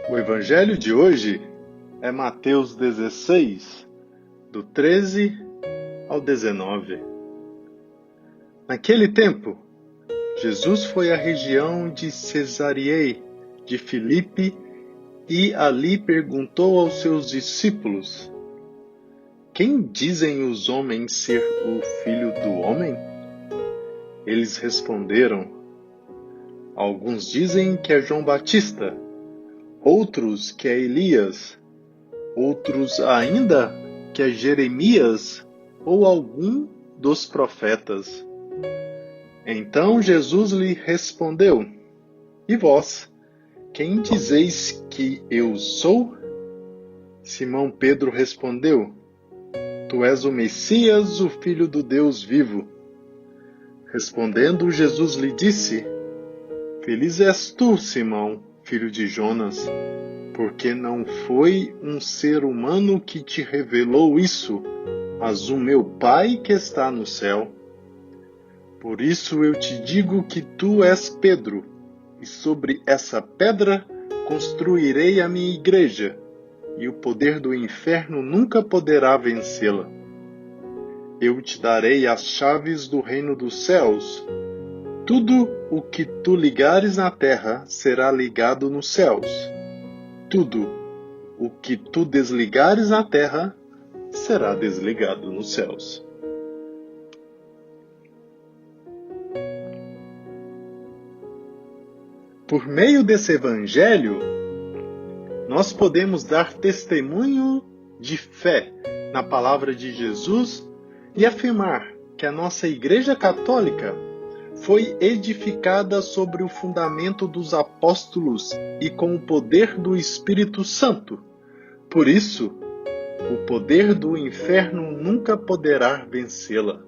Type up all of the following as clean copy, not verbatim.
O evangelho de hoje é Mateus 16, do 13 ao 19. Naquele tempo, Jesus foi à região de Cesareia de Filipe e ali perguntou aos seus discípulos: Quem dizem os homens ser o Filho do Homem? Eles responderam: Alguns dizem que é João Batista, outros que é Elias, outros ainda que é Jeremias ou algum dos profetas. Então Jesus lhe respondeu: E vós, quem dizeis que eu sou? Simão Pedro respondeu: Tu és o Messias, o Filho do Deus vivo. Respondendo, Jesus lhe disse: Feliz és tu, Simão, filho de Jonas, porque não foi um ser humano que te revelou isso, mas o meu Pai que está no céu. Por isso eu te digo que tu és Pedro, e sobre essa pedra construirei a minha igreja, e o poder do inferno nunca poderá vencê-la. Eu te darei as chaves do reino dos céus. Tudo o que tu ligares na terra será ligado nos céus. Tudo o que tu desligares na terra será desligado nos céus. Por meio desse evangelho, nós podemos dar testemunho de fé na palavra de Jesus e afirmar que a nossa Igreja Católica foi edificada sobre o fundamento dos apóstolos e com o poder do Espírito Santo. Por isso, o poder do inferno nunca poderá vencê-la.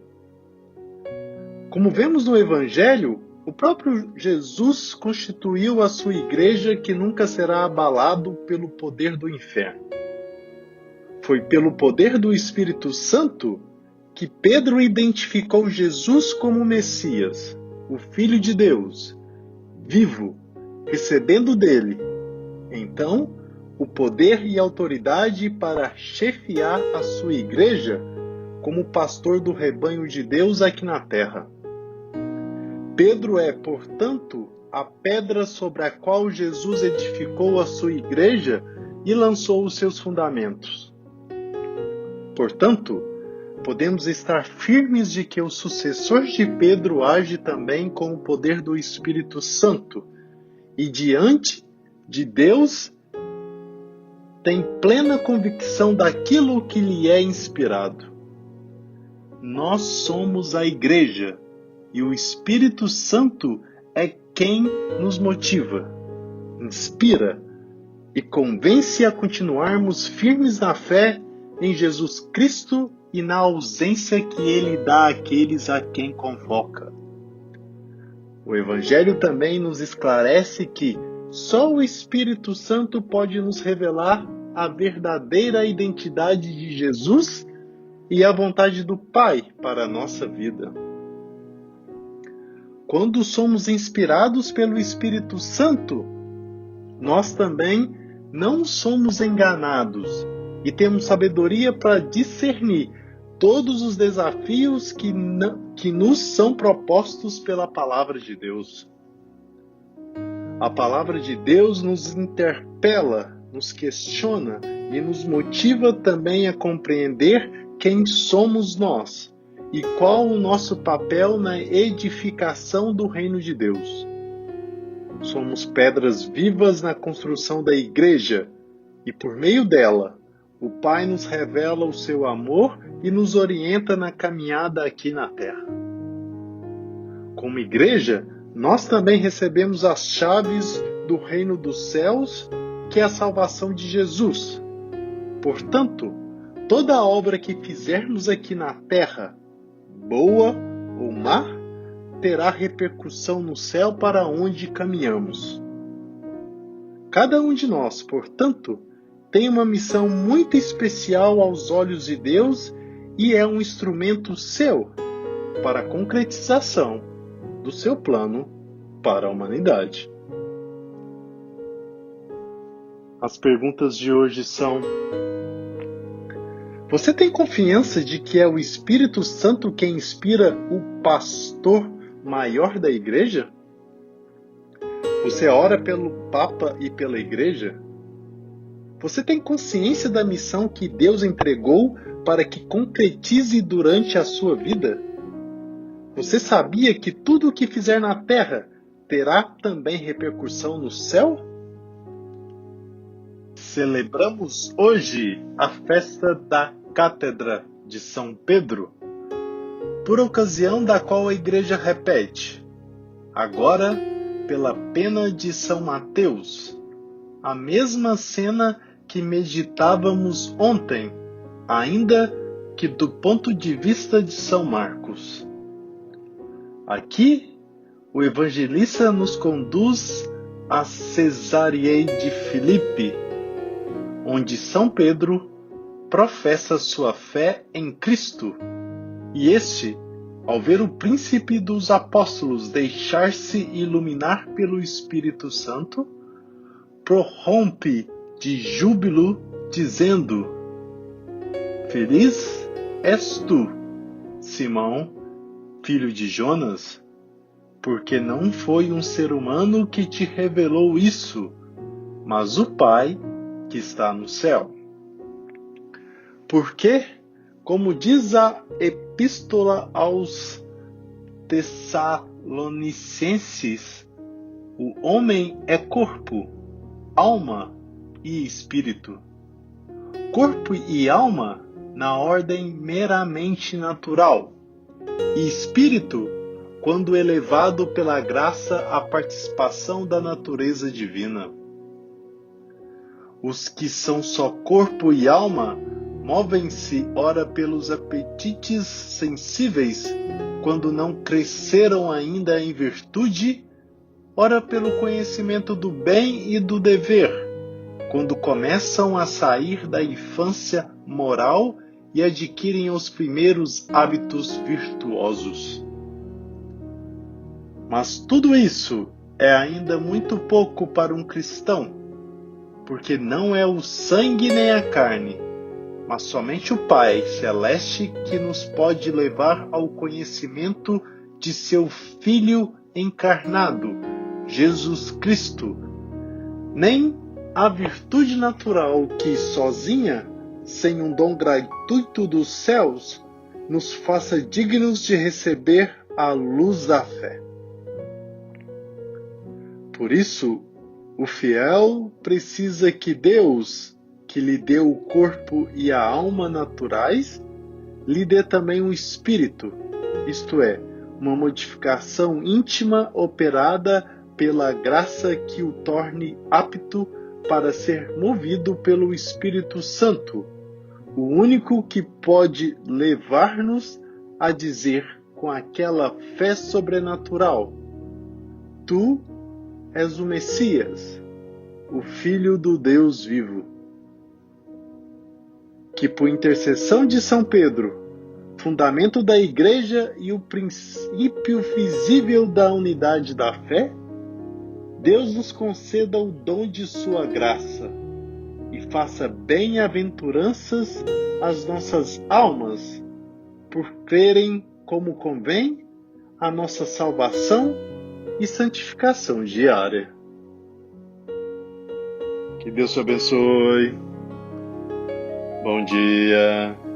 Como vemos no Evangelho, o próprio Jesus constituiu a sua igreja que nunca será abalado pelo poder do inferno. Foi pelo poder do Espírito Santo que Pedro identificou Jesus como Messias, o Filho de Deus, vivo, recebendo dele, então, o poder e autoridade para chefiar a sua igreja como pastor do rebanho de Deus aqui na terra. Pedro é, portanto, a pedra sobre a qual Jesus edificou a sua igreja e lançou os seus fundamentos. Portanto, podemos estar firmes de que o sucessor de Pedro age também com o poder do Espírito Santo e diante de Deus tem plena convicção daquilo que lhe é inspirado. Nós somos a igreja e o Espírito Santo é quem nos motiva, inspira e convence a continuarmos firmes na fé em Jesus Cristo e na ausência que Ele dá àqueles a quem convoca. O Evangelho também nos esclarece que só o Espírito Santo pode nos revelar a verdadeira identidade de Jesus e a vontade do Pai para a nossa vida. Quando somos inspirados pelo Espírito Santo, nós também não somos enganados e temos sabedoria para discernir todos os desafios que nos são propostos pela Palavra de Deus. A Palavra de Deus nos interpela, nos questiona e nos motiva também a compreender quem somos nós e qual o nosso papel na edificação do reino de Deus. Somos pedras vivas na construção da igreja e por meio dela, o Pai nos revela o seu amor e nos orienta na caminhada aqui na terra. Como igreja, nós também recebemos as chaves do reino dos céus, que é a salvação de Jesus. Portanto, toda obra que fizermos aqui na terra, boa ou má, terá repercussão no céu para onde caminhamos. Cada um de nós, portanto, tem uma missão muito especial aos olhos de Deus e é um instrumento seu para a concretização do seu plano para a humanidade. As perguntas de hoje são: você tem confiança de que é o Espírito Santo quem inspira o pastor maior da igreja? Você ora pelo Papa e pela igreja? Você tem consciência da missão que Deus entregou para que concretize durante a sua vida? Você sabia que tudo o que fizer na terra terá também repercussão no céu? Celebramos hoje a festa da Cátedra de São Pedro, por ocasião da qual a Igreja repete, agora pela pena de São Mateus, a mesma cena que meditávamos ontem, ainda que do ponto de vista de São Marcos. Aqui, o evangelista nos conduz a Cesareia de Filipe, onde São Pedro professa sua fé em Cristo, e este, ao ver o príncipe dos apóstolos deixar-se iluminar pelo Espírito Santo, prorrompe de júbilo, dizendo: Feliz és tu, Simão, filho de Jonas, porque não foi um ser humano que te revelou isso, mas o Pai que está no céu. Porque, como diz a Epístola aos Tessalonicenses, o homem é corpo, alma e espírito. Corpo e alma na ordem meramente natural, e espírito quando elevado pela graça à participação da natureza divina. Os que são só corpo e alma movem-se ora pelos apetites sensíveis, quando não cresceram ainda em virtude, ora pelo conhecimento do bem e do dever, quando começam a sair da infância moral e adquirem os primeiros hábitos virtuosos. Mas tudo isso é ainda muito pouco para um cristão, porque não é o sangue nem a carne, mas somente o Pai Celeste que nos pode levar ao conhecimento de seu Filho encarnado, Jesus Cristo. Nem a virtude natural que sozinha, sem um dom gratuito dos céus, nos faça dignos de receber a luz da fé. Por isso, o fiel precisa que Deus, que lhe deu o corpo e a alma naturais, lhe dê também um espírito, isto é, uma modificação íntima operada pela graça que o torne apto para ser movido pelo Espírito Santo, o único que pode levar-nos a dizer com aquela fé sobrenatural: Tu és o Messias, o Filho do Deus vivo. Que por intercessão de São Pedro, fundamento da Igreja e o princípio visível da unidade da fé, Deus nos conceda o dom de sua graça e faça bem-aventuranças às nossas almas, por crerem como convém a nossa salvação e santificação diária. Que Deus te abençoe. Bom dia.